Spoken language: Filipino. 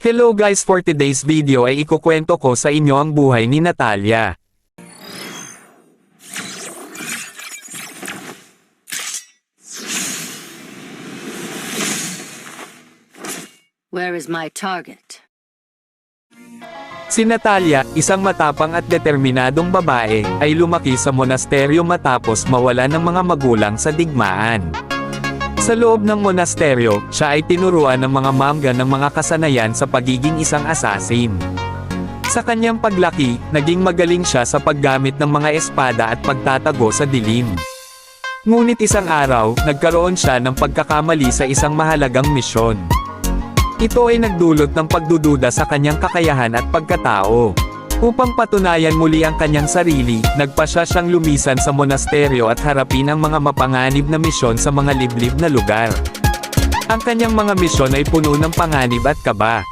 Hello guys, for today's video ay ikukwento ko sa inyo ang buhay ni Natalia. Where is my target? Si Natalia, isang matapang at determinadong babae, ay lumaki sa monasteryo matapos mawala ng mga magulang sa digmaan. Sa loob ng monasteryo, siya ay tinuruan ng mga mangga ng mga kasanayan sa pagiging isang asasin. Sa kanyang paglaki, naging magaling siya sa paggamit ng mga espada at pagtatago sa dilim. Ngunit isang araw, nagkaroon siya ng pagkakamali sa isang mahalagang misyon. Ito ay nagdulot ng pagdududa sa kanyang kakayahan at pagkatao. Upang patunayan muli ang kanyang sarili, nagpasya siyang lumisan sa monasteryo at harapin ang mga mapanganib na misyon sa mga liblib na lugar. Ang kanyang mga misyon ay puno ng panganib at kaba.